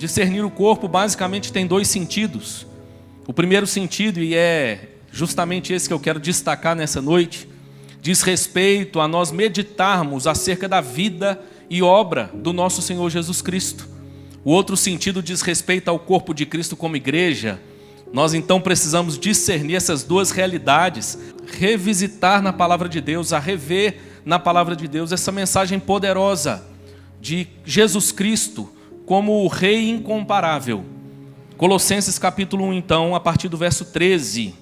Discernir o corpo basicamente tem dois sentidos. O primeiro sentido, e é justamente esse que eu quero destacar nessa noite, diz respeito a nós meditarmos acerca da vida e obra do nosso Senhor Jesus Cristo. O outro sentido diz respeito ao corpo de Cristo como igreja. Nós então precisamos discernir essas duas realidades, revisitar na palavra de Deus, a rever na palavra de Deus essa mensagem poderosa de Jesus Cristo como o Rei incomparável. Colossenses capítulo 1 então, a partir do verso 13,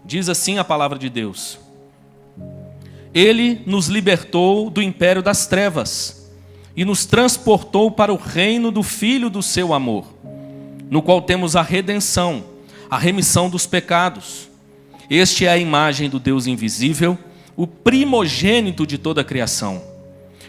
diz assim a palavra de Deus: Ele nos libertou do império das trevas e nos transportou para o reino do Filho do seu amor, no qual temos a redenção, a remissão dos pecados. Este é a imagem do Deus invisível, o primogênito de toda a criação.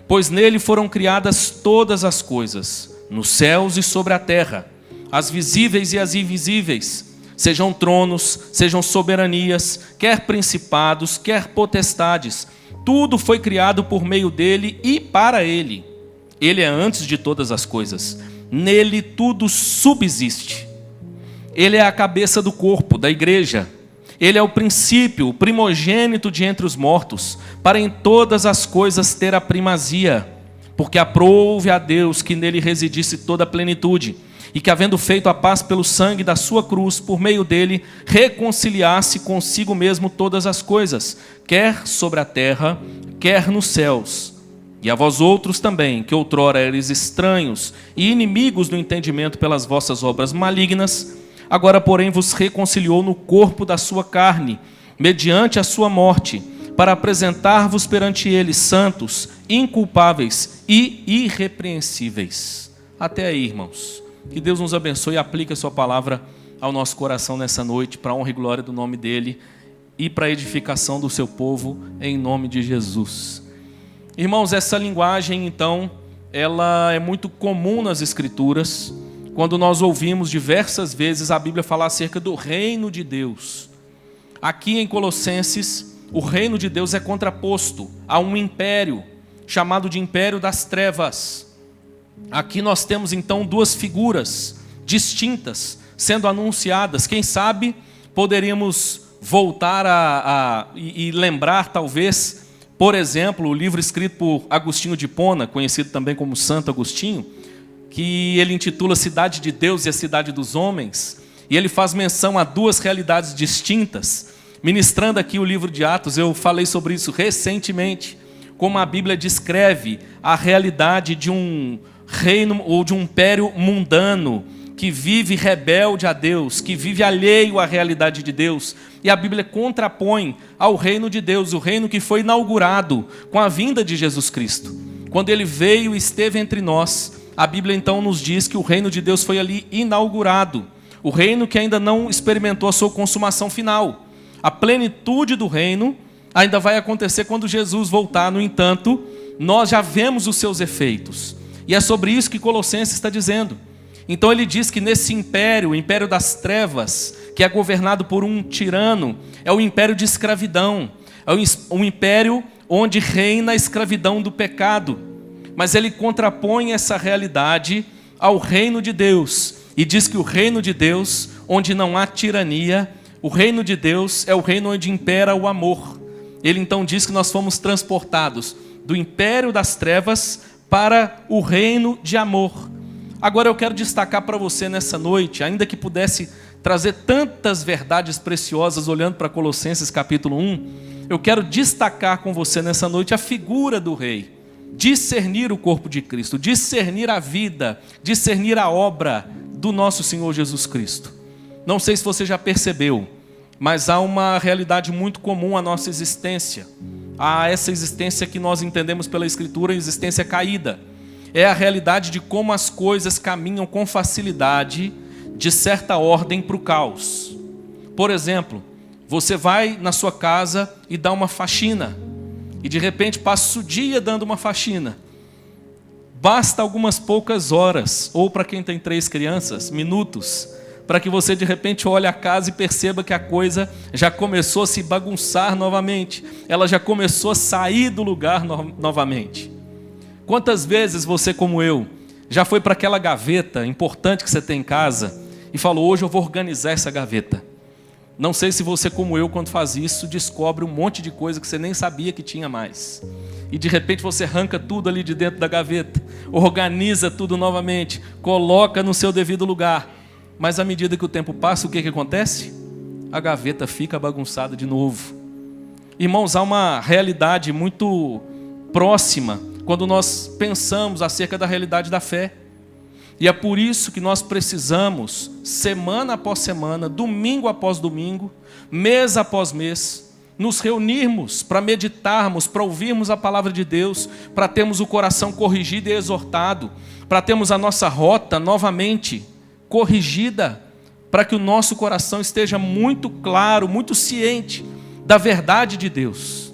Pois nele foram criadas todas as coisas, nos céus e sobre a terra, as visíveis e as invisíveis, sejam tronos, sejam soberanias, quer principados, quer potestades. Tudo foi criado por meio dele e para ele. Ele é antes de todas as coisas. Nele tudo subsiste. Ele é a cabeça do corpo, da igreja. Ele é o princípio, o primogênito de entre os mortos, para em todas as coisas ter a primazia, porque aprouve a Deus que nele residisse toda a plenitude, e que, havendo feito a paz pelo sangue da sua cruz, por meio dele, reconciliasse consigo mesmo todas as coisas, quer sobre a terra, quer nos céus. E a vós outros também, que outrora eres estranhos e inimigos do entendimento pelas vossas obras malignas, agora, porém, vos reconciliou no corpo da sua carne, mediante a sua morte, para apresentar-vos perante ele santos, inculpáveis e irrepreensíveis. Até aí, irmãos. Que Deus nos abençoe e aplique a sua palavra ao nosso coração nessa noite, para a honra e glória do nome dele e para a edificação do seu povo, em nome de Jesus. Irmãos, essa linguagem, então, ela é muito comum nas Escrituras, quando nós ouvimos diversas vezes a Bíblia falar acerca do reino de Deus. Aqui em Colossenses, o reino de Deus é contraposto a um império, chamado de império das trevas. Aqui nós temos então duas figuras distintas sendo anunciadas. Quem sabe poderíamos voltar e lembrar talvez, por exemplo, o livro escrito por Agostinho de Hipona, conhecido também como Santo Agostinho, que ele intitula Cidade de Deus e a Cidade dos Homens, e ele faz menção a duas realidades distintas. Ministrando aqui o livro de Atos, eu falei sobre isso recentemente, como a Bíblia descreve a realidade de um reino ou de um império mundano que vive rebelde a Deus, que vive alheio à realidade de Deus, e a Bíblia contrapõe ao reino de Deus, o reino que foi inaugurado com a vinda de Jesus Cristo. Quando ele veio e esteve entre nós, a Bíblia então nos diz que o reino de Deus foi ali inaugurado, o reino que ainda não experimentou a sua consumação final. A plenitude do reino ainda vai acontecer quando Jesus voltar. No entanto, nós já vemos os seus efeitos. E é sobre isso que Colossenses está dizendo. Então ele diz que nesse império, o império das trevas, que é governado por um tirano, é o império de escravidão, é um império onde reina a escravidão do pecado. Mas ele contrapõe essa realidade ao reino de Deus, e diz que o reino de Deus, onde não há tirania, o reino de Deus é o reino onde impera o amor. Ele então diz que nós fomos transportados do império das trevas para o reino de amor. Agora eu quero destacar para você nessa noite, ainda que pudesse trazer tantas verdades preciosas olhando para Colossenses capítulo 1, eu quero destacar com você nessa noite a figura do rei. Discernir o corpo de Cristo, discernir a vida, discernir a obra do nosso Senhor Jesus Cristo. Não sei se você já percebeu, mas há uma realidade muito comum à nossa existência. Há essa existência que nós entendemos pela Escritura, existência caída. É a realidade de como as coisas caminham com facilidade, de certa ordem, para o caos. Por exemplo, você vai na sua casa e dá uma faxina, e de repente passa o dia dando uma faxina. Basta algumas poucas horas, ou para quem tem 3 crianças, minutos, para que você de repente olhe a casa e perceba que a coisa já começou a se bagunçar novamente, ela já começou a sair do lugar novamente. Quantas vezes você, como eu, Já foi para aquela gaveta importante que você tem em casa e falou: hoje eu vou organizar essa gaveta. Não sei se você, como eu, quando faz isso, descobre um monte de coisa que você nem sabia que tinha mais. E de repente você arranca tudo ali de dentro da gaveta, organiza tudo novamente, coloca no seu devido lugar. Mas à medida que o tempo passa, o que acontece? A gaveta fica bagunçada de novo. Irmãos, há uma realidade muito próxima quando nós pensamos acerca da realidade da fé. E é por isso que nós precisamos, semana após semana, domingo após domingo, mês após mês, nos reunirmos para meditarmos, para ouvirmos a palavra de Deus, para termos o coração corrigido e exortado, para termos a nossa rota novamente corrigida, para que o nosso coração esteja muito claro, muito ciente da verdade de Deus.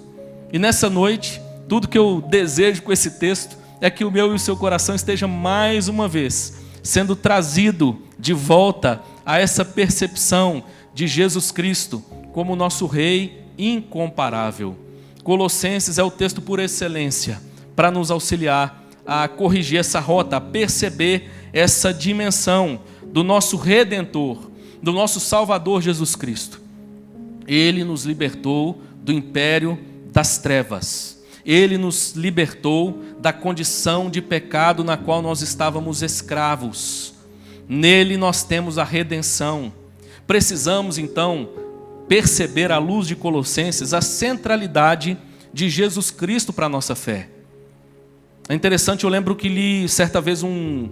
E nessa noite, tudo que eu desejo com esse texto é que o meu e o seu coração esteja mais uma vez sendo trazido de volta a essa percepção de Jesus Cristo como nosso Rei incomparável. Colossenses é o texto por excelência para nos auxiliar a corrigir essa rota, a perceber essa dimensão do nosso Redentor, do nosso Salvador Jesus Cristo. Ele nos libertou do império das trevas. Ele nos libertou da condição de pecado na qual nós estávamos escravos. Nele nós temos a redenção. Precisamos então perceber à luz de Colossenses a centralidade de Jesus Cristo para a nossa fé. É interessante, eu lembro que li certa vez um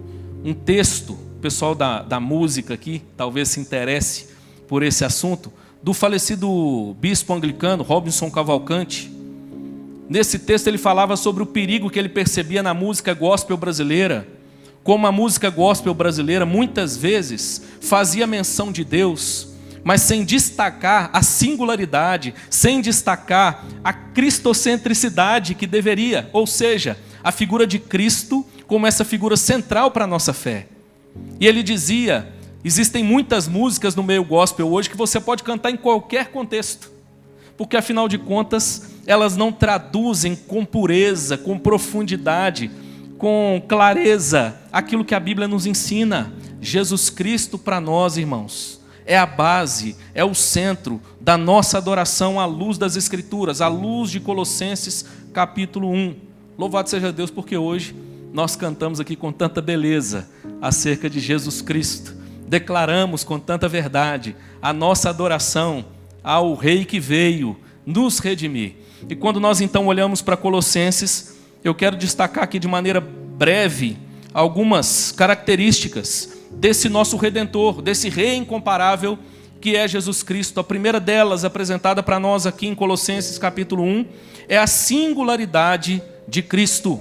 texto, o pessoal da música aqui talvez se interesse por esse assunto, do falecido bispo anglicano Robinson Cavalcante. Nesse texto ele falava sobre o perigo que ele percebia na música gospel brasileira, como a música gospel brasileira muitas vezes fazia menção de Deus, mas sem destacar a singularidade, sem destacar a cristocentricidade que deveria, ou seja, a figura de Cristo como essa figura central para a nossa fé. E ele dizia: existem muitas músicas no meio gospel hoje que você pode cantar em qualquer contexto, porque afinal de contas elas não traduzem com pureza, com profundidade, com clareza aquilo que a Bíblia nos ensina. Jesus Cristo para nós, irmãos, é a base, é o centro da nossa adoração à luz das Escrituras, à luz de Colossenses capítulo 1. Louvado seja Deus, porque hoje nós cantamos aqui com tanta beleza acerca de Jesus Cristo. Declaramos com tanta verdade a nossa adoração ao Rei que veio nos redimir. E quando nós então olhamos para Colossenses, eu quero destacar aqui de maneira breve algumas características desse nosso Redentor, desse Rei incomparável que é Jesus Cristo. A primeira delas, apresentada para nós aqui em Colossenses capítulo 1, é a singularidade de Cristo.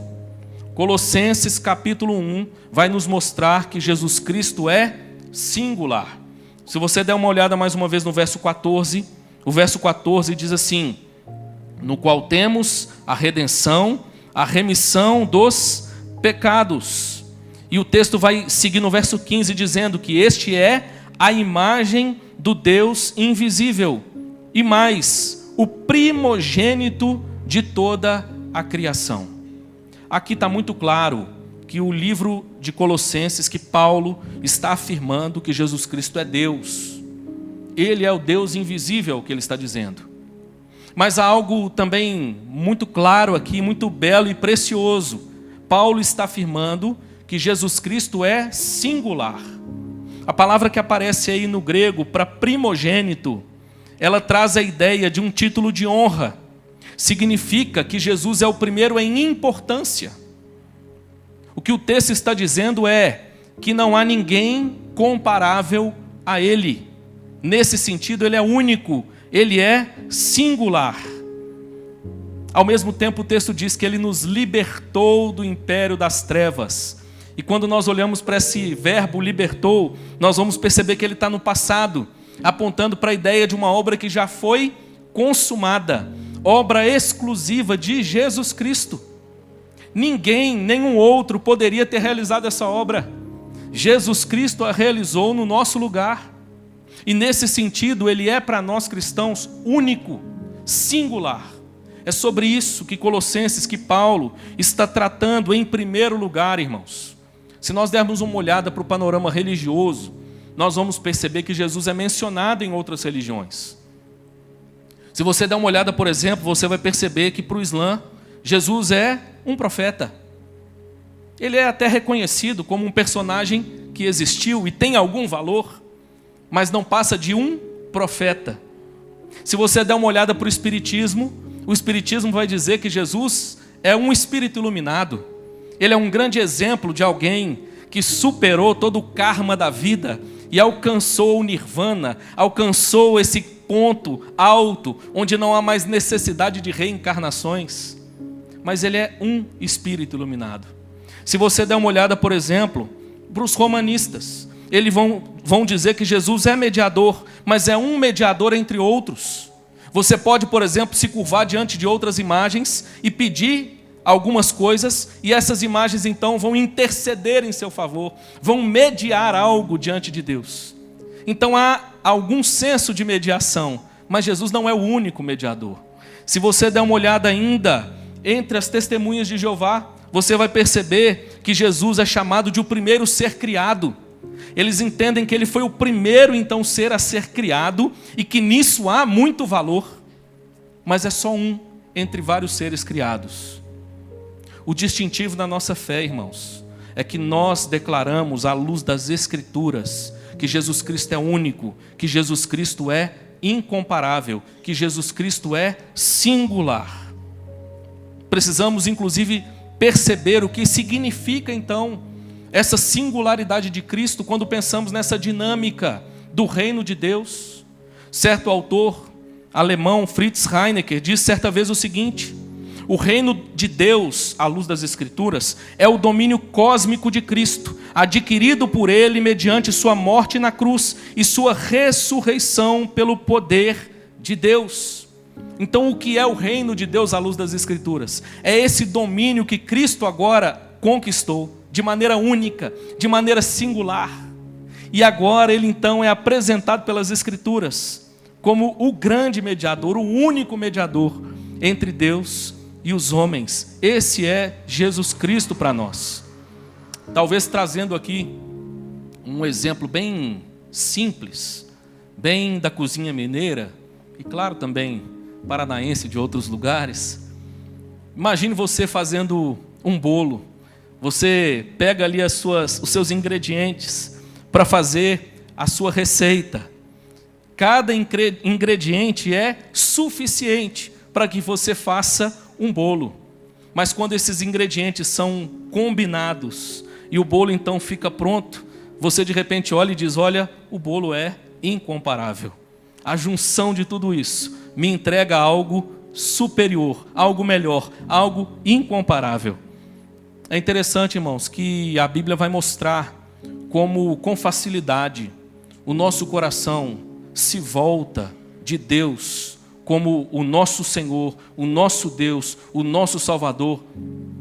Colossenses capítulo 1 vai nos mostrar que Jesus Cristo é singular. Se você der uma olhada mais uma vez no verso 14, o verso 14 diz assim: no qual temos a redenção, a remissão dos pecados. E o texto vai seguir no verso 15 dizendo que este é a imagem do Deus invisível, e mais, o primogênito de toda a criação. Aqui está muito claro que o livro de Colossenses, que Paulo está afirmando que Jesus Cristo é Deus. Ele é o Deus invisível, que ele está dizendo. Mas há algo também muito claro aqui, muito belo e precioso. Paulo está afirmando que Jesus Cristo é singular. A palavra que aparece aí no grego para primogênito, ela traz a ideia de um título de honra. Significa que Jesus é o primeiro em importância. O que o texto está dizendo é que não há ninguém comparável a ele. Nesse sentido, ele é único, ele é singular. Ao mesmo tempo, o texto diz que ele nos libertou do império das trevas. E quando nós olhamos para esse verbo libertou, nós vamos perceber que ele está no passado, apontando para a ideia de uma obra que já foi consumada, obra exclusiva de Jesus Cristo. Ninguém, nenhum outro poderia ter realizado essa obra. Jesus Cristo a realizou no nosso lugar. E nesse sentido, ele é para nós cristãos único, singular. É sobre isso que Colossenses, que Paulo está tratando em primeiro lugar, irmãos. Se nós dermos uma olhada para o panorama religioso, nós vamos perceber que Jesus é mencionado em outras religiões. Se você der uma olhada, por exemplo, você vai perceber que para o Islã, Jesus é um profeta. Ele é até reconhecido como um personagem que existiu e tem algum valor, mas não passa de um profeta. Se você der uma olhada para o Espiritismo vai dizer que Jesus é um espírito iluminado. Ele é um grande exemplo de alguém que superou todo o karma da vida e alcançou o nirvana, alcançou esse ponto alto, onde não há mais necessidade de reencarnações. Mas ele é um espírito iluminado. Se você der uma olhada, por exemplo, para os romanistas, eles vão dizer que Jesus é mediador, mas é um mediador entre outros. Você pode, por exemplo, se curvar diante de outras imagens e pedir algumas coisas, e essas imagens então vão interceder em seu favor, vão mediar algo diante de Deus. Então há algum senso de mediação, mas Jesus não é o único mediador. Se você der uma olhada ainda entre as testemunhas de Jeová, você vai perceber que Jesus é chamado de o primeiro ser criado. Eles entendem que ele foi o primeiro então ser a ser criado e que nisso há muito valor, mas é só um entre vários seres criados. O distintivo da nossa fé, irmãos, é que nós declaramos à luz das Escrituras que Jesus Cristo é único, que Jesus Cristo é incomparável, que Jesus Cristo é singular. Precisamos, inclusive, perceber o que significa, então, essa singularidade de Cristo quando pensamos nessa dinâmica do reino de Deus. Certo autor alemão, Fritz Heinecker, disse certa vez o seguinte: o reino de Deus, à luz das Escrituras, é o domínio cósmico de Cristo, adquirido por Ele mediante sua morte na cruz e sua ressurreição pelo poder de Deus. Então, o que é o reino de Deus à luz das Escrituras? É esse domínio que Cristo agora conquistou, de maneira única, de maneira singular. E agora Ele então é apresentado pelas Escrituras como o grande mediador, o único mediador entre Deus e os homens. Esse é Jesus Cristo para nós. Talvez trazendo aqui um exemplo bem simples, bem da cozinha mineira, e claro também paranaense de outros lugares. Imagine você fazendo um bolo. Você pega ali os seus ingredientes para fazer a sua receita. Cada ingrediente é suficiente para que você faça um bolo. Mas quando esses ingredientes são combinados e o bolo então fica pronto, você de repente olha e diz: olha, o bolo é incomparável. A junção de tudo isso me entrega algo superior, algo melhor, algo incomparável. É interessante, irmãos, que a Bíblia vai mostrar como com facilidade o nosso coração se volta de Deus como o nosso Senhor, o nosso Deus, o nosso Salvador,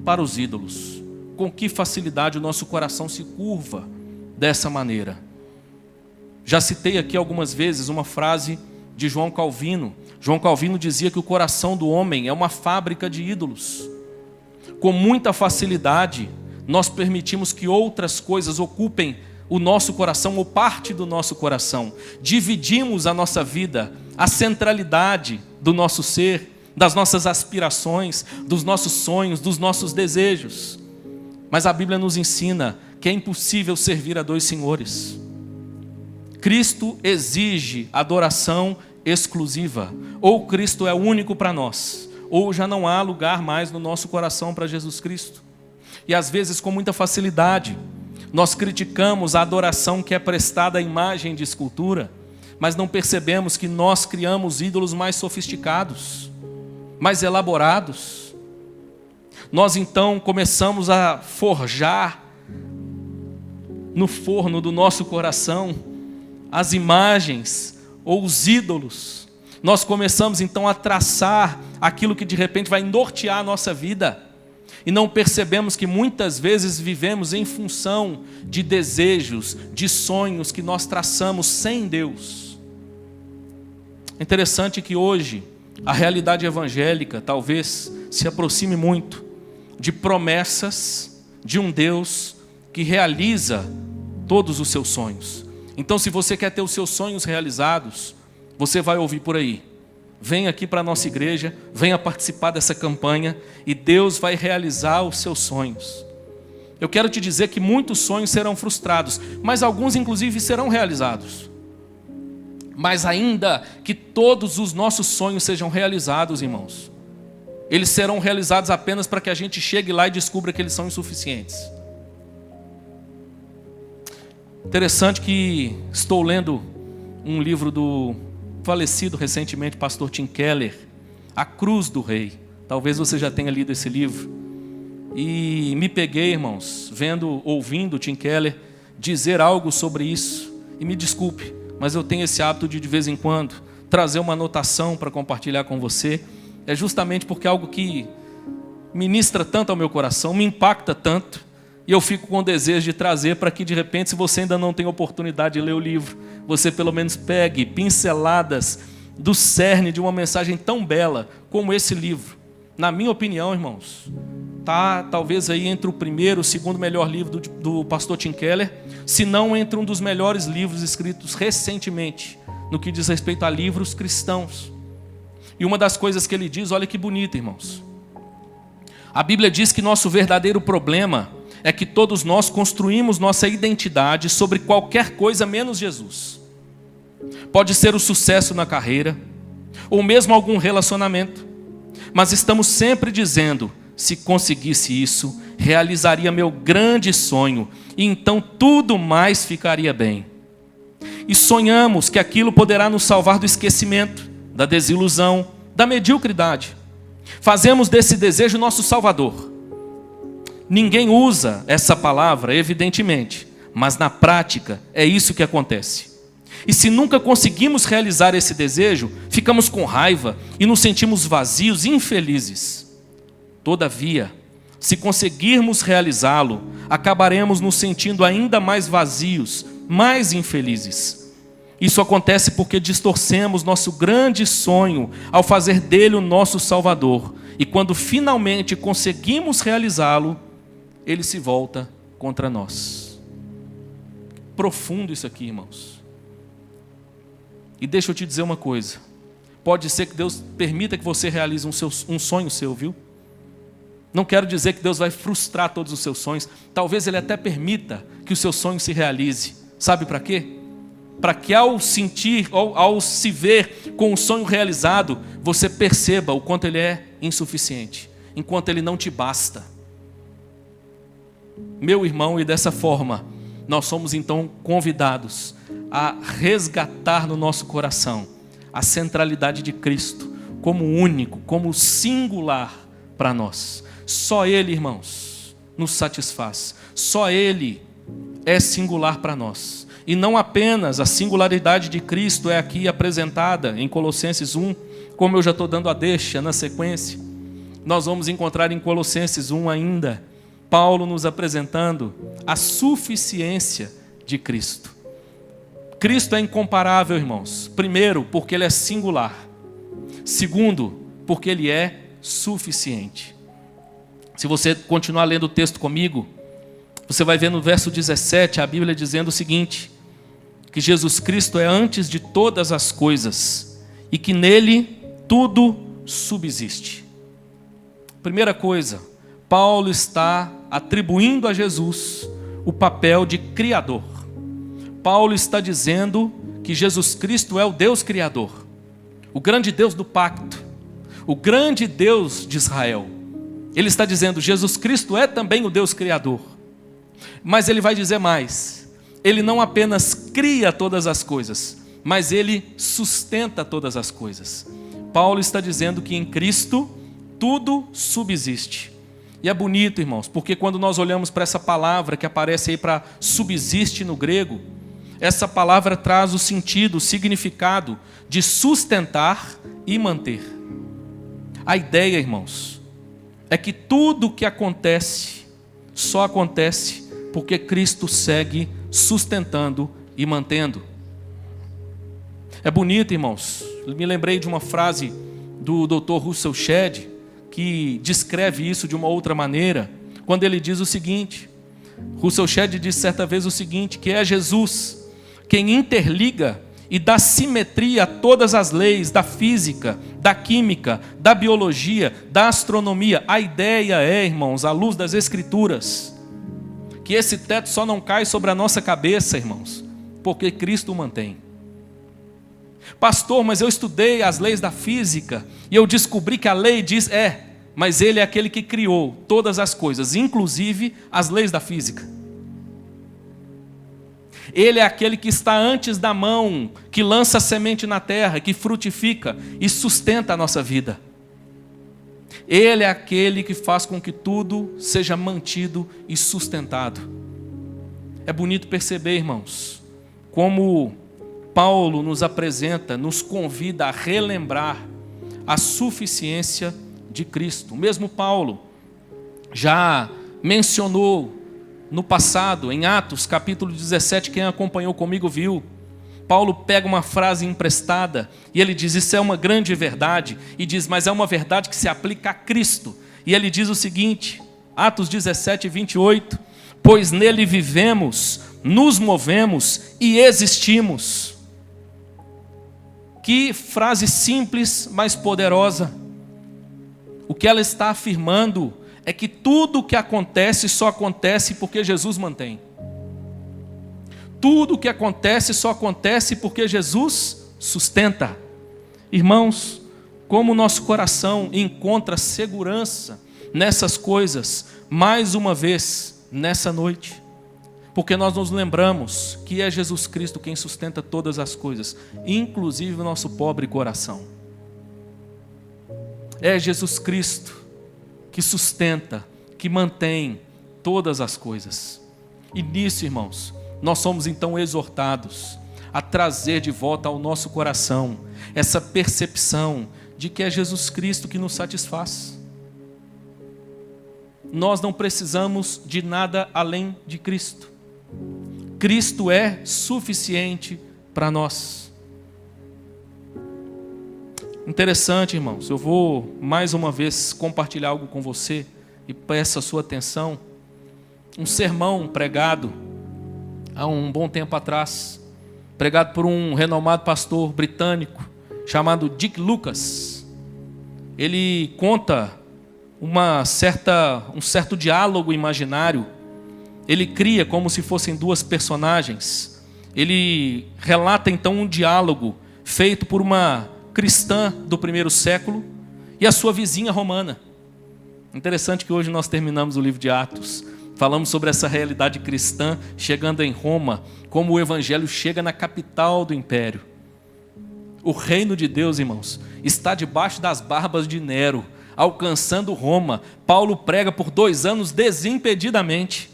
para os ídolos. Com que facilidade o nosso coração se curva dessa maneira. Já citei aqui algumas vezes uma frase de João Calvino. João Calvino dizia que o coração do homem é uma fábrica de ídolos. Com muita facilidade, nós permitimos que outras coisas ocupem o nosso coração ou parte do nosso coração. Dividimos a nossa vida, a centralidade do nosso ser, das nossas aspirações, dos nossos sonhos, dos nossos desejos. Mas a Bíblia nos ensina que é impossível servir a dois senhores. Cristo exige adoração exclusiva. Ou Cristo é único para nós, ou já não há lugar mais no nosso coração para Jesus Cristo. E às vezes, com muita facilidade, nós criticamos a adoração que é prestada à imagem de escultura, mas não percebemos que nós criamos ídolos mais sofisticados, mais elaborados. Nós então começamos a forjar no forno do nosso coração as imagens ou os ídolos. Nós começamos então a traçar aquilo que de repente vai nortear a nossa vida. E não percebemos que muitas vezes vivemos em função de desejos, de sonhos que nós traçamos sem Deus. É interessante que hoje a realidade evangélica talvez se aproxime muito de promessas de um Deus que realiza todos os seus sonhos. Então, se você quer ter os seus sonhos realizados, você vai ouvir por aí: vem aqui para a nossa igreja, venha participar dessa campanha e Deus vai realizar os seus sonhos. Eu quero te dizer que muitos sonhos serão frustrados, mas alguns inclusive serão realizados. Mas ainda que todos os nossos sonhos sejam realizados, irmãos, eles serão realizados apenas para que a gente chegue lá e descubra que eles são insuficientes. Interessante que estou lendo um livro do falecido recentemente pastor Tim Keller, A Cruz do Rei. Talvez você já tenha lido esse livro. E me peguei, irmãos, ouvindo Tim Keller dizer algo sobre isso. E me desculpe, mas eu tenho esse hábito de vez em quando trazer uma anotação para compartilhar com você. É justamente porque é algo que ministra tanto ao meu coração, me impacta tanto, e eu fico com o desejo de trazer para que, de repente, se você ainda não tem oportunidade de ler o livro, você pelo menos pegue pinceladas do cerne de uma mensagem tão bela como esse livro. Na minha opinião, irmãos, está talvez aí entre o primeiro e o segundo melhor livro do pastor Tim Keller, se não entre um dos melhores livros escritos recentemente, no que diz respeito a livros cristãos. E uma das coisas que ele diz, olha que bonito, irmãos. A Bíblia diz que nosso verdadeiro problema é que todos nós construímos nossa identidade sobre qualquer coisa menos Jesus. Pode ser o sucesso na carreira, ou mesmo algum relacionamento, mas estamos sempre dizendo: se conseguisse isso, realizaria meu grande sonho, e então tudo mais ficaria bem. E sonhamos que aquilo poderá nos salvar do esquecimento, da desilusão, da mediocridade. Fazemos desse desejo nosso salvador. Ninguém usa essa palavra, evidentemente, mas na prática é isso que acontece. E se nunca conseguimos realizar esse desejo, ficamos com raiva e nos sentimos vazios e infelizes. Todavia, se conseguirmos realizá-lo, acabaremos nos sentindo ainda mais vazios, mais infelizes. Isso acontece porque distorcemos nosso grande sonho ao fazer dele o nosso Salvador. E quando finalmente conseguimos realizá-lo, ele se volta contra nós. Profundo isso aqui, irmãos. E deixa eu te dizer uma coisa. Pode ser que Deus permita que você realize um sonho seu, viu? Não quero dizer que Deus vai frustrar todos os seus sonhos. Talvez Ele até permita que o seu sonho se realize. Sabe para quê? Para que ao se ver com o sonho realizado, você perceba o quanto ele é insuficiente, enquanto ele não te basta. Meu irmão, e dessa forma, nós somos então convidados a resgatar no nosso coração a centralidade de Cristo como único, como singular para nós. Só Ele, irmãos, nos satisfaz. Só Ele é singular para nós. E não apenas a singularidade de Cristo é aqui apresentada em Colossenses 1, como eu já estou dando a deixa na sequência. Nós vamos encontrar em Colossenses 1 ainda Paulo nos apresentando a suficiência de Cristo. Cristo é incomparável, irmãos. Primeiro, porque Ele é singular. Segundo, porque Ele é suficiente. Se você continuar lendo o texto comigo, você vai ver no verso 17 a Bíblia dizendo o seguinte: que Jesus Cristo é antes de todas as coisas e que nele tudo subsiste. Primeira coisa, Paulo está atribuindo a Jesus o papel de Criador. Paulo está dizendo que Jesus Cristo é o Deus Criador, o grande Deus do pacto, o grande Deus de Israel. Ele está dizendo: Jesus Cristo é também o Deus Criador. Mas ele vai dizer mais: Ele não apenas cria todas as coisas, mas Ele sustenta todas as coisas. Paulo está dizendo que em Cristo tudo subsiste. E é bonito, irmãos, porque quando nós olhamos para essa palavra que aparece aí para subsiste no grego, essa palavra traz o sentido, o significado de sustentar e manter. A ideia, irmãos, é que tudo o que acontece só acontece porque Cristo segue sustentando e mantendo. É bonito, irmãos. Me lembrei de uma frase do Dr. Russell Shedd, que descreve isso de uma outra maneira, quando ele diz o seguinte: Russell Shedd disse certa vez o seguinte, que é Jesus quem interliga e dá simetria a todas as leis da física, da química, da biologia, da astronomia. A ideia é, irmãos, à luz das Escrituras, que esse teto só não cai sobre a nossa cabeça, irmãos, porque Cristo o mantém. Pastor, mas eu estudei as leis da física e eu descobri que a lei diz, mas Ele é aquele que criou todas as coisas, inclusive as leis da física. Ele é aquele que está antes da mão, que lança a semente na terra, que frutifica e sustenta a nossa vida. Ele é aquele que faz com que tudo seja mantido e sustentado. É bonito perceber, irmãos, como Paulo nos apresenta, nos convida a relembrar a suficiência de Cristo. O mesmo Paulo já mencionou no passado, em Atos, capítulo 17, quem acompanhou comigo viu. Paulo pega uma frase emprestada e ele diz, isso é uma grande verdade, e diz, mas é uma verdade que se aplica a Cristo. E ele diz o seguinte, Atos 17, 28, pois nele vivemos, nos movemos e existimos. Que frase simples, mas poderosa. O que ela está afirmando é que tudo o que acontece só acontece porque Jesus mantém. Tudo o que acontece só acontece porque Jesus sustenta. Irmãos, como o nosso coração encontra segurança nessas coisas, mais uma vez, nessa noite. Porque nós nos lembramos que é Jesus Cristo quem sustenta todas as coisas, inclusive o nosso pobre coração. É Jesus Cristo que sustenta, que mantém todas as coisas. E nisso, irmãos, nós somos então exortados a trazer de volta ao nosso coração essa percepção de que é Jesus Cristo que nos satisfaz. Nós não precisamos de nada além de Cristo. Cristo é suficiente para nós. Interessante, irmãos, eu vou mais uma vez compartilhar algo com você e peço a sua atenção. Um sermão pregado há um bom tempo atrás, pregado por um renomado pastor britânico chamado Dick Lucas. Ele conta um certo diálogo imaginário. Ele cria como se fossem duas personagens. Ele relata então um diálogo feito por uma cristã do primeiro século e a sua vizinha romana. Interessante que hoje nós terminamos o livro de Atos. Falamos sobre essa realidade cristã chegando em Roma, como o evangelho chega na capital do império. O reino de Deus, irmãos, está debaixo das barbas de Nero, alcançando Roma. Paulo prega por 2 anos desimpedidamente.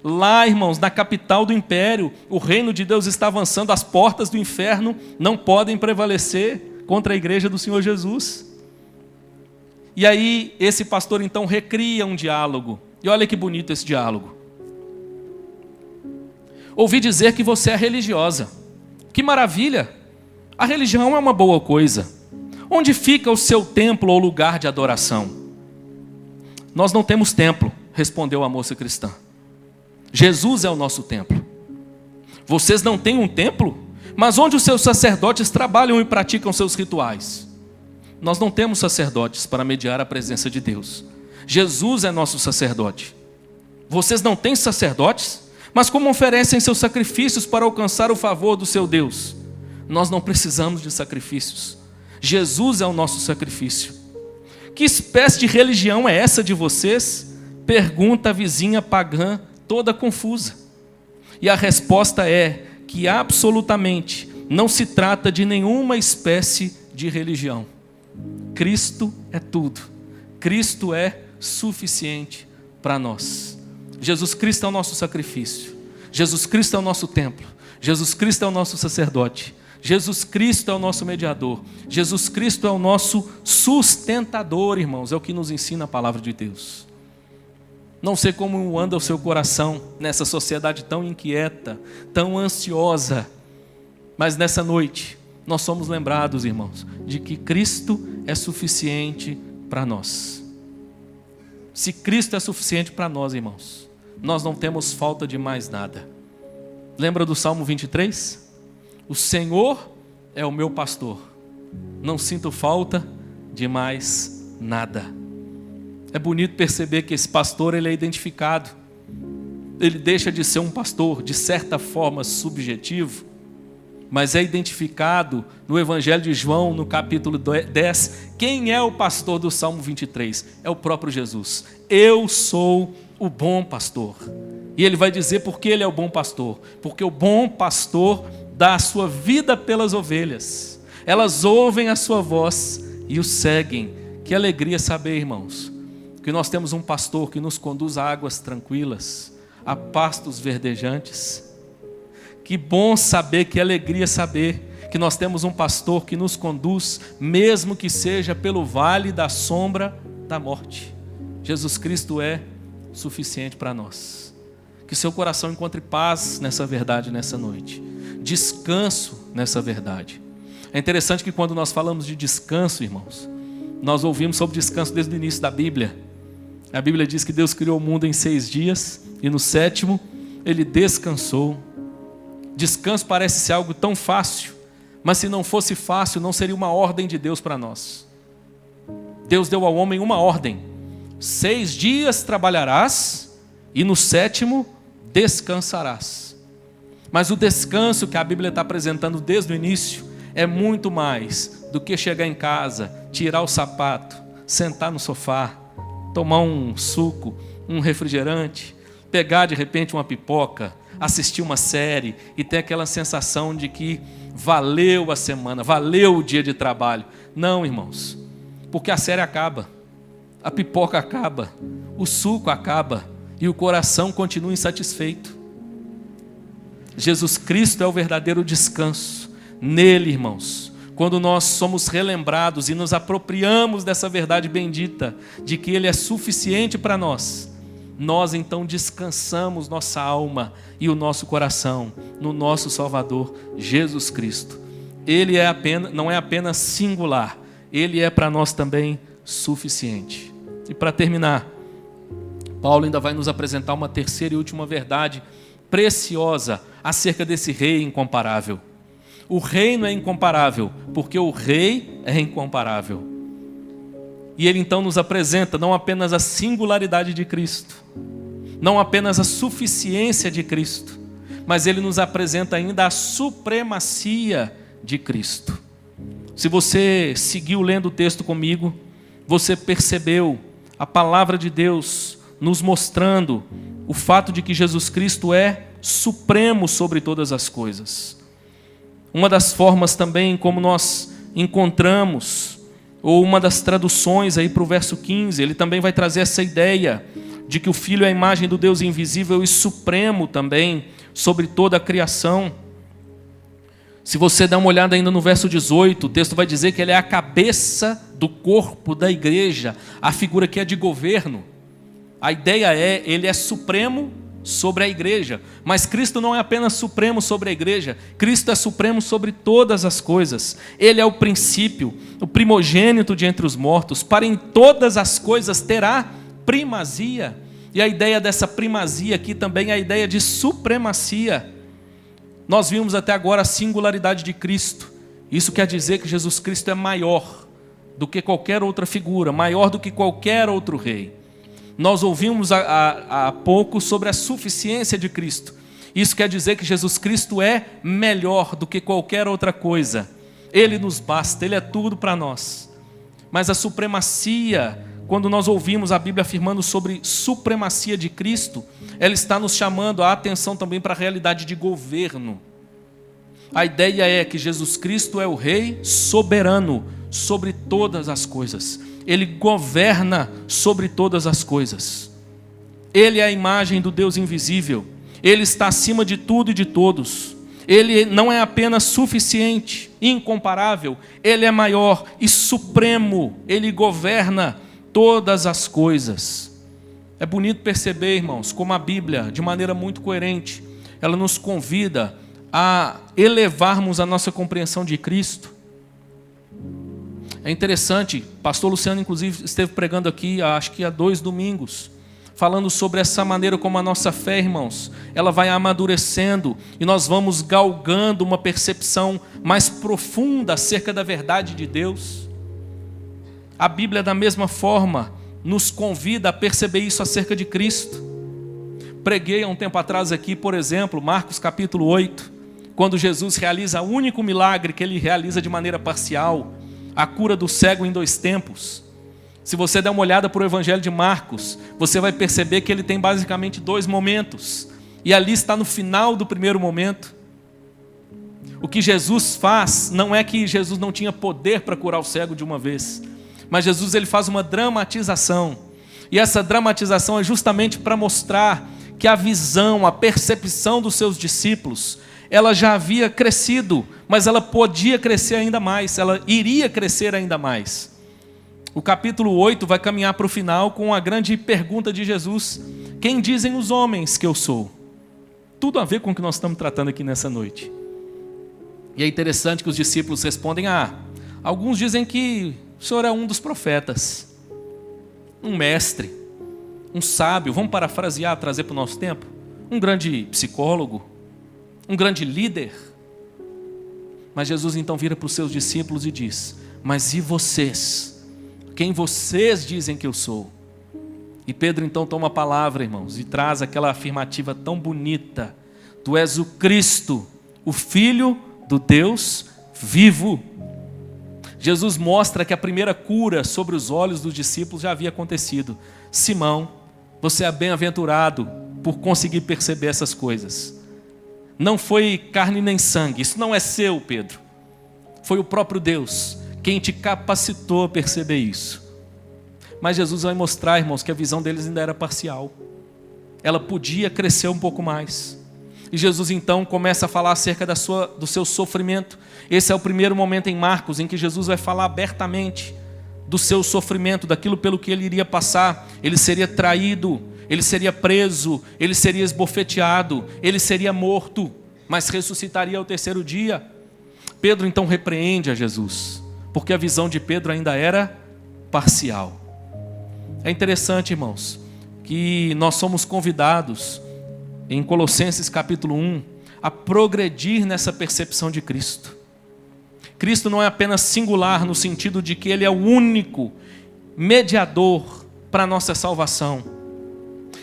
Lá, irmãos, na capital do império, o reino de Deus está avançando, as portas do inferno não podem prevalecer contra a igreja do Senhor Jesus. E aí, esse pastor então recria um diálogo. E olha que bonito esse diálogo. Ouvi dizer que você é religiosa. Que maravilha! A religião é uma boa coisa. Onde fica o seu templo ou lugar de adoração? Nós não temos templo, respondeu a moça cristã. Jesus é o nosso templo. Vocês não têm um templo? Mas onde os seus sacerdotes trabalham e praticam seus rituais? Nós não temos sacerdotes para mediar a presença de Deus. Jesus é nosso sacerdote. Vocês não têm sacerdotes? Mas como oferecem seus sacrifícios para alcançar o favor do seu Deus? Nós não precisamos de sacrifícios. Jesus é o nosso sacrifício. Que espécie de religião é essa de vocês? Pergunta a vizinha pagã, toda confusa. E a resposta é que absolutamente não se trata de nenhuma espécie de religião. Cristo é tudo. Cristo é suficiente para nós. Jesus Cristo é o nosso sacrifício. Jesus Cristo é o nosso templo. Jesus Cristo é o nosso sacerdote. Jesus Cristo é o nosso mediador. Jesus Cristo é o nosso sustentador, irmãos. É o que nos ensina a palavra de Deus. Não sei como anda o seu coração nessa sociedade tão inquieta, tão ansiosa, mas nessa noite nós somos lembrados, irmãos, de que Cristo é suficiente para nós. Se Cristo é suficiente para nós, irmãos, nós não temos falta de mais nada. Lembra do Salmo 23? O Senhor é o meu pastor, não sinto falta de mais nada. É bonito perceber que esse pastor, ele é identificado. Ele deixa de ser um pastor, de certa forma, subjetivo, mas é identificado no Evangelho de João, no capítulo 10. Quem é o pastor do Salmo 23? É o próprio Jesus. Eu sou o bom pastor. E ele vai dizer por que ele é o bom pastor. Porque o bom pastor dá a sua vida pelas ovelhas. Elas ouvem a sua voz e o seguem. Que alegria saber, irmãos, que nós temos um pastor que nos conduz a águas tranquilas, a pastos verdejantes. Que bom saber, que alegria saber que nós temos um pastor que nos conduz, mesmo que seja pelo vale da sombra da morte. Jesus Cristo é suficiente para nós. Que seu coração encontre paz nessa verdade nessa noite. Descanso nessa verdade. É interessante que quando nós falamos de descanso, irmãos, nós ouvimos sobre descanso desde o início da Bíblia. A Bíblia diz que Deus criou o mundo em 6 dias e no 7º Ele descansou. Descanso parece ser algo tão fácil, mas se não fosse fácil, não seria uma ordem de Deus para nós. Deus deu ao homem uma ordem: 6 dias trabalharás e no 7º descansarás. Mas o descanso que a Bíblia está apresentando desde o início é muito mais do que chegar em casa, tirar o sapato, sentar no sofá, tomar um suco, um refrigerante, pegar de repente uma pipoca, assistir uma série e ter aquela sensação de que valeu a semana, valeu o dia de trabalho. Não, irmãos, porque a série acaba, a pipoca acaba, o suco acaba e o coração continua insatisfeito. Jesus Cristo é o verdadeiro descanso. Nele, irmãos, quando nós somos relembrados e nos apropriamos dessa verdade bendita de que Ele é suficiente para nós, nós então descansamos nossa alma e o nosso coração no nosso Salvador Jesus Cristo. Ele não é apenas singular, Ele é para nós também suficiente. E para terminar, Paulo ainda vai nos apresentar uma terceira e última verdade preciosa acerca desse rei incomparável. O reino é incomparável, porque o rei é incomparável. E ele então nos apresenta não apenas a singularidade de Cristo, não apenas a suficiência de Cristo, mas ele nos apresenta ainda a supremacia de Cristo. Se você seguiu lendo o texto comigo, você percebeu a palavra de Deus nos mostrando o fato de que Jesus Cristo é supremo sobre todas as coisas. Uma das formas também como nós encontramos, ou uma das traduções aí para o verso 15, ele também vai trazer essa ideia de que o Filho é a imagem do Deus invisível e supremo também sobre toda a criação. Se você dá uma olhada ainda no verso 18, o texto vai dizer que ele é a cabeça do corpo da igreja, a figura que é de governo. A ideia é, ele é supremo sobre a igreja, mas Cristo não é apenas supremo sobre a igreja, Cristo é supremo sobre todas as coisas. Ele é o princípio, o primogênito de entre os mortos, para em todas as coisas terá primazia. E a ideia dessa primazia aqui também é a ideia de supremacia. Nós vimos até agora a singularidade de Cristo. Isso quer dizer que Jesus Cristo é maior do que qualquer outra figura, maior do que qualquer outro rei. Nós ouvimos há pouco sobre a suficiência de Cristo. Isso quer dizer que Jesus Cristo é melhor do que qualquer outra coisa. Ele nos basta, Ele é tudo para nós. Mas a supremacia, quando nós ouvimos a Bíblia afirmando sobre supremacia de Cristo, ela está nos chamando a atenção também para a realidade de governo. A ideia é que Jesus Cristo é o Rei soberano sobre todas as coisas. Ele governa sobre todas as coisas. Ele é a imagem do Deus invisível. Ele está acima de tudo e de todos. Ele não é apenas suficiente, incomparável. Ele é maior e supremo. Ele governa todas as coisas. É bonito perceber, irmãos, como a Bíblia, de maneira muito coerente, ela nos convida a elevarmos a nossa compreensão de Cristo. É interessante, pastor Luciano inclusive esteve pregando aqui, acho que há 2 domingos, falando sobre essa maneira como a nossa fé, irmãos, ela vai amadurecendo e nós vamos galgando uma percepção mais profunda acerca da verdade de Deus. A Bíblia, da mesma forma, nos convida a perceber isso acerca de Cristo. Preguei há um tempo atrás aqui, por exemplo, Marcos capítulo 8, quando Jesus realiza o único milagre que ele realiza de maneira parcial, a cura do cego em 2 tempos. Se você der uma olhada para o Evangelho de Marcos, você vai perceber que ele tem basicamente 2 momentos. E ali está no final do primeiro momento. O que Jesus faz não é que Jesus não tinha poder para curar o cego de uma vez, mas Jesus ele faz uma dramatização. E essa dramatização é justamente para mostrar que a visão, a percepção dos seus discípulos, ela já havia crescido, mas ela podia crescer ainda mais, ela iria crescer ainda mais. O capítulo 8 vai caminhar para o final com a grande pergunta de Jesus: quem dizem os homens que eu sou? Tudo a ver com o que nós estamos tratando aqui nessa noite. E é interessante que os discípulos respondem: alguns dizem que o Senhor é um dos profetas, um mestre, um sábio, vamos parafrasear, trazer para o nosso tempo, um grande psicólogo, um grande líder. Mas Jesus então vira para os seus discípulos e diz: mas e vocês? Quem vocês dizem que eu sou? E Pedro então toma a palavra, irmãos, e traz aquela afirmativa tão bonita: tu és o Cristo, o Filho do Deus vivo. Jesus mostra que a primeira cura sobre os olhos dos discípulos já havia acontecido. Simão, você é bem-aventurado por conseguir perceber essas coisas. Não foi carne nem sangue, isso não é seu, Pedro. Foi o próprio Deus quem te capacitou a perceber isso. Mas Jesus vai mostrar, irmãos, que a visão deles ainda era parcial. Ela podia crescer um pouco mais. E Jesus então começa a falar acerca do seu sofrimento. Esse é o primeiro momento em Marcos em que Jesus vai falar abertamente do seu sofrimento, daquilo pelo que ele iria passar. Ele seria traído, ele seria preso, ele seria esbofeteado, ele seria morto, mas ressuscitaria ao 3º dia. Pedro então repreende a Jesus, porque a visão de Pedro ainda era parcial. É interessante, irmãos, que nós somos convidados em Colossenses capítulo 1 a progredir nessa percepção de Cristo. Cristo não é apenas singular no sentido de que ele é o único mediador para a nossa salvação.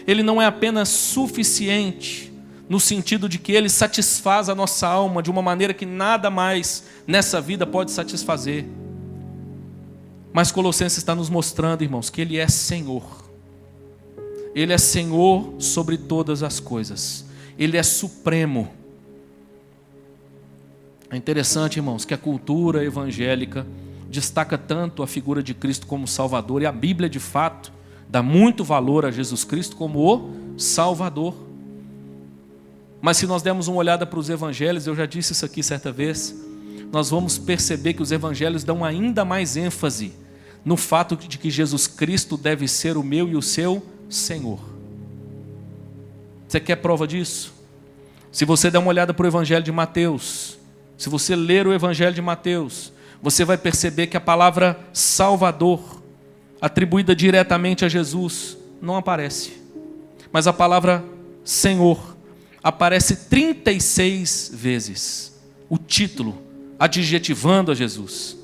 Ele não é apenas suficiente no sentido de que ele satisfaz a nossa alma de uma maneira que nada mais nessa vida pode satisfazer. Mas Colossenses está nos mostrando, irmãos, que ele é Senhor. Ele é Senhor sobre todas as coisas. Ele é supremo. É interessante, irmãos, que a cultura evangélica destaca tanto a figura de Cristo como Salvador, e a Bíblia, de fato, dá muito valor a Jesus Cristo como o Salvador. Mas se nós dermos uma olhada para os evangelhos, eu já disse isso aqui certa vez, nós vamos perceber que os evangelhos dão ainda mais ênfase no fato de que Jesus Cristo deve ser o meu e o seu Senhor. Você quer prova disso? Se você der uma olhada para o Evangelho de Mateus, se você ler o Evangelho de Mateus, você vai perceber que a palavra Salvador, atribuída diretamente a Jesus, não aparece. Mas a palavra Senhor aparece 36 vezes. O título, adjetivando a Jesus.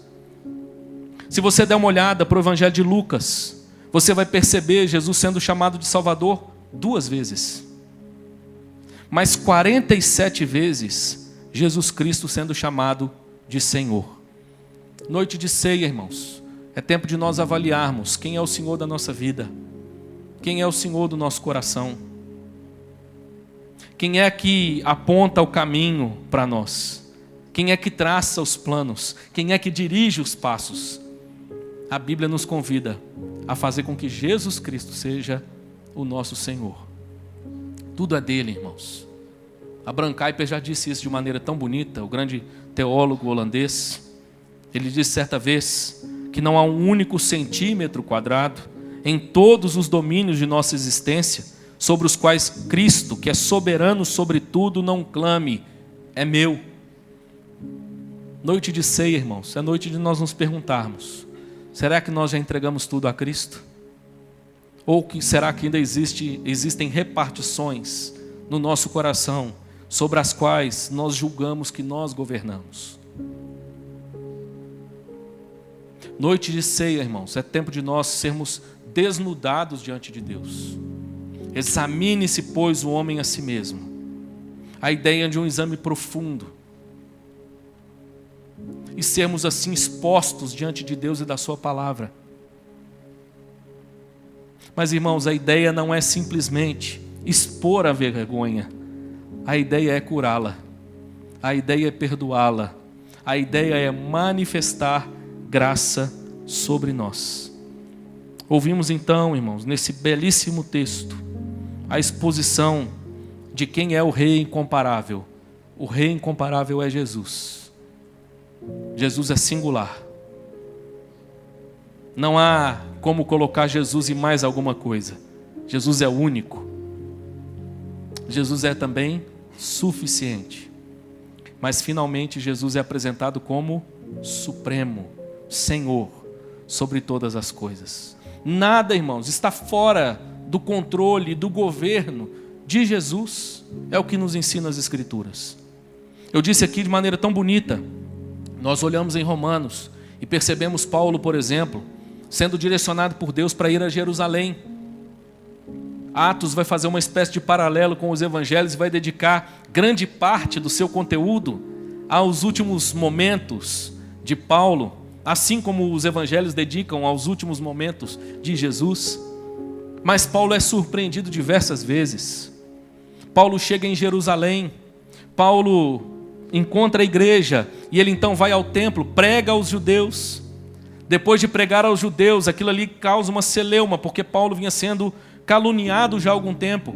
Se você der uma olhada para o Evangelho de Lucas, você vai perceber Jesus sendo chamado de Salvador 2 vezes. Mas 47 vezes, Jesus Cristo sendo chamado de Senhor. Noite de ceia, irmãos, é tempo de nós avaliarmos quem é o Senhor da nossa vida, quem é o Senhor do nosso coração, quem é que aponta o caminho para nós, quem é que traça os planos, quem é que dirige os passos. A Bíblia nos convida a fazer com que Jesus Cristo seja o nosso Senhor. Tudo é dele, irmãos. Abraham Kuyper já disse isso de maneira tão bonita, o grande teólogo holandês. Ele disse certa vez que não há um único centímetro quadrado em todos os domínios de nossa existência sobre os quais Cristo, que é soberano sobre tudo, não clame: é meu. Noite de ceia, irmãos, é noite de nós nos perguntarmos: será que nós já entregamos tudo a Cristo? Ou será que ainda existem repartições no nosso coração sobre as quais nós julgamos que nós governamos? Noite de ceia, irmãos, é tempo de nós sermos desnudados diante de Deus. Examine-se, pois, o homem a si mesmo. A ideia de um exame profundo. E sermos assim expostos diante de Deus e da sua palavra. Mas, irmãos, a ideia não é simplesmente expor a vergonha. A ideia é curá-la. A ideia é perdoá-la. A ideia é manifestar graça sobre nós. Ouvimos então, irmãos, nesse belíssimo texto, a exposição de quem é o Rei incomparável. O Rei incomparável é Jesus. Jesus é singular. Não há como colocar Jesus em mais alguma coisa. Jesus é único. Jesus é também suficiente. Mas finalmente Jesus é apresentado como Supremo, Senhor, sobre todas as coisas. Nada, irmãos, está fora do controle, do governo de Jesus. É o que nos ensina as Escrituras. Eu disse aqui de maneira tão bonita. Nós olhamos em Romanos e percebemos Paulo, por exemplo, sendo direcionado por Deus para ir a Jerusalém. Atos vai fazer uma espécie de paralelo com os evangelhos e vai dedicar grande parte do seu conteúdo aos últimos momentos de Paulo, assim como os evangelhos dedicam aos últimos momentos de Jesus. Mas Paulo é surpreendido diversas vezes. Paulo chega em Jerusalém, Paulo encontra a igreja e ele então vai ao templo, prega aos judeus. Depois de pregar aos judeus, aquilo ali causa uma celeuma, porque Paulo vinha sendo caluniado já há algum tempo.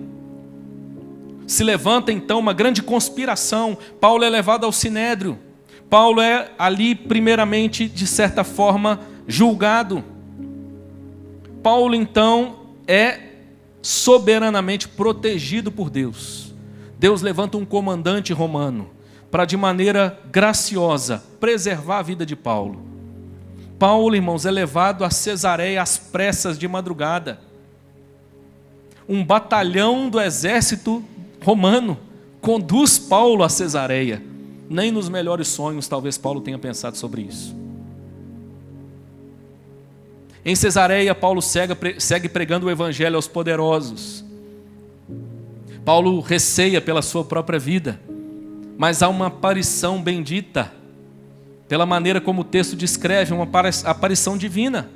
Se levanta então uma grande conspiração. Paulo é levado ao sinédrio. Paulo é ali primeiramente, de certa forma, julgado. Paulo então é soberanamente protegido por Deus. Deus levanta um comandante romano para, de maneira graciosa, preservar a vida de Paulo. Paulo, irmãos, é levado a Cesareia às pressas de madrugada. Um batalhão do exército romano conduz Paulo a Cesareia. Nem nos melhores sonhos talvez Paulo tenha pensado sobre isso. Em Cesareia, Paulo segue pregando o evangelho aos poderosos. Paulo receia pela sua própria vida, mas há uma aparição bendita, pela maneira como o texto descreve, uma aparição divina.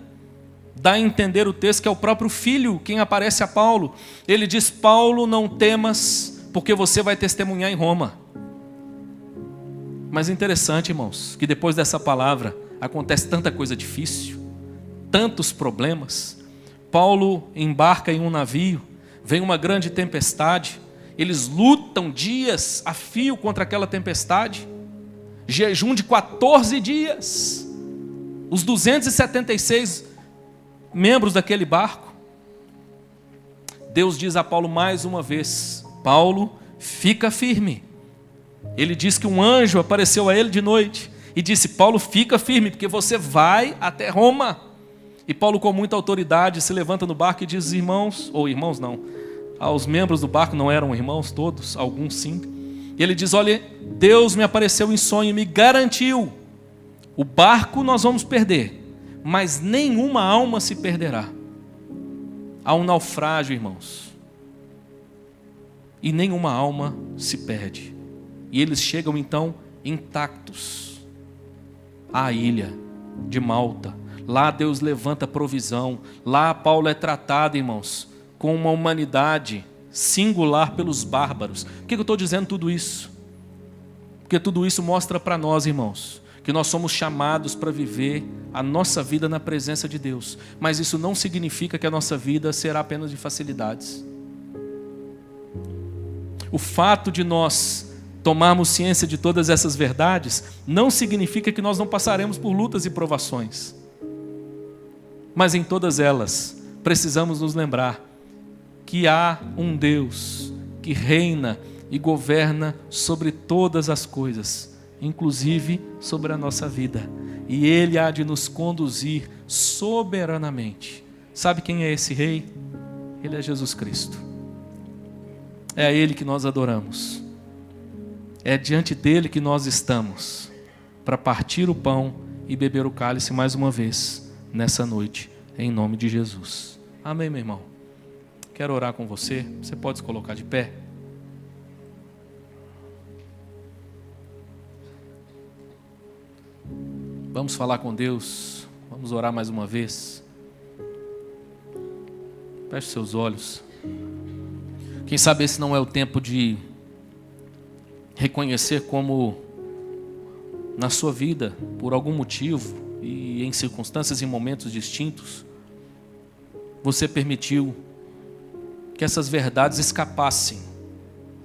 Dá a entender o texto que é o próprio Filho quem aparece a Paulo. Ele diz: Paulo, não temas, porque você vai testemunhar em Roma. Mas é interessante, irmãos, que depois dessa palavra acontece tanta coisa difícil, tantos problemas. Paulo embarca em um navio, vem uma grande tempestade, eles lutam dias a fio contra aquela tempestade, jejum de 14 dias, os 276 membros daquele barco. Deus diz a Paulo mais uma vez: Paulo, fica firme. Ele diz que um anjo apareceu a ele de noite e disse: Paulo, fica firme, porque você vai até Roma. E Paulo, com muita autoridade, se levanta no barco e diz: irmãos, ou irmãos não, os membros do barco não eram irmãos todos, alguns sim. E ele diz: olha, Deus me apareceu em sonho e me garantiu, o barco nós vamos perder, mas nenhuma alma se perderá. Há um naufrágio, irmãos, e nenhuma alma se perde. E eles chegam então intactos à ilha de Malta. Lá Deus levanta provisão. Lá Paulo é tratado, irmãos, com uma humanidade singular pelos bárbaros. Por que eu estou dizendo tudo isso? Porque tudo isso mostra para nós, irmãos, que nós somos chamados para viver a nossa vida na presença de Deus. Mas isso não significa que a nossa vida será apenas de facilidades. O fato de nós tomarmos ciência de todas essas verdades não significa que nós não passaremos por lutas e provações. Mas em todas elas, precisamos nos lembrar que há um Deus que reina e governa sobre todas as coisas, inclusive sobre a nossa vida. E Ele há de nos conduzir soberanamente. Sabe quem é esse rei? Ele é Jesus Cristo. É a Ele que nós adoramos. É diante dele que nós estamos para partir o pão e beber o cálice mais uma vez nessa noite, em nome de Jesus. Amém, meu irmão? Quero orar com você. Você pode se colocar de pé? Vamos falar com Deus. Vamos orar mais uma vez. Feche seus olhos. Quem sabe esse não é o tempo de reconhecer como na sua vida, por algum motivo e em circunstâncias e momentos distintos, você permitiu que essas verdades escapassem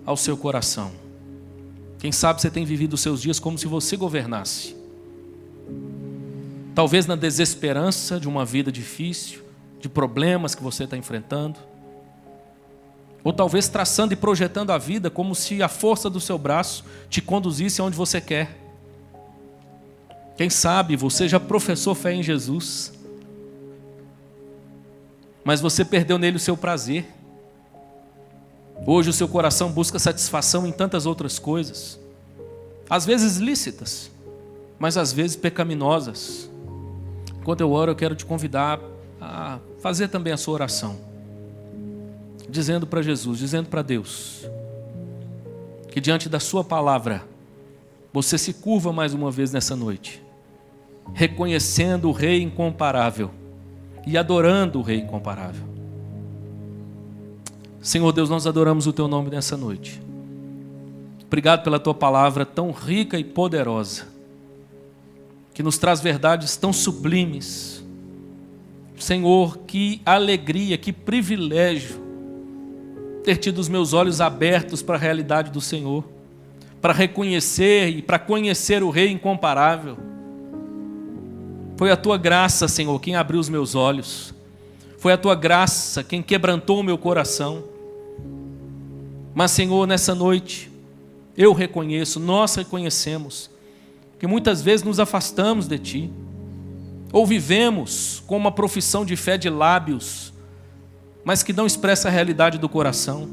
ao seu coração. Quem sabe você tem vivido os seus dias como se você governasse. Talvez na desesperança de uma vida difícil, de problemas que você está enfrentando. Ou talvez traçando e projetando a vida como se a força do seu braço te conduzisse aonde você quer. Quem sabe você já professou fé em Jesus, mas você perdeu nele o seu prazer. Hoje o seu coração busca satisfação em tantas outras coisas, às vezes lícitas, mas às vezes pecaminosas. Enquanto eu oro, eu quero te convidar a fazer também a sua oração, dizendo para Jesus, dizendo para Deus, que diante da sua palavra, você se curva mais uma vez nessa noite, reconhecendo o Rei incomparável e adorando o Rei incomparável. Senhor Deus, nós adoramos o Teu nome nessa noite. Obrigado pela Tua palavra tão rica e poderosa, que nos traz verdades tão sublimes. Senhor, que alegria, que privilégio ter tido os meus olhos abertos para a realidade do Senhor, para reconhecer e para conhecer o Rei incomparável. Foi a Tua graça, Senhor, quem abriu os meus olhos. Foi a Tua graça quem quebrantou o meu coração. Mas, Senhor, nessa noite, eu reconheço, nós reconhecemos, que muitas vezes nos afastamos de Ti, ou vivemos com uma profissão de fé de lábios, mas que não expressa a realidade do coração.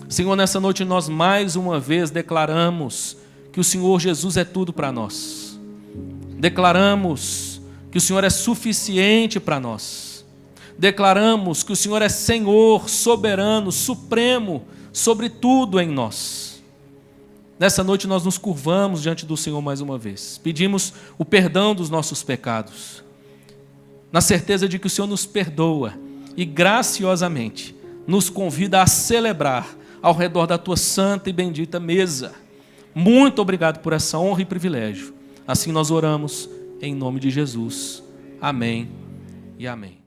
Senhor, nessa noite nós mais uma vez declaramos que o Senhor Jesus é tudo para nós. Declaramos que o Senhor é suficiente para nós. Declaramos que o Senhor é Senhor, soberano, supremo, sobre tudo em nós. Nessa noite nós nos curvamos diante do Senhor mais uma vez. Pedimos o perdão dos nossos pecados, na certeza de que o Senhor nos perdoa e graciosamente nos convida a celebrar ao redor da Tua santa e bendita mesa. Muito obrigado por essa honra e privilégio. Assim nós oramos em nome de Jesus. Amém e amém.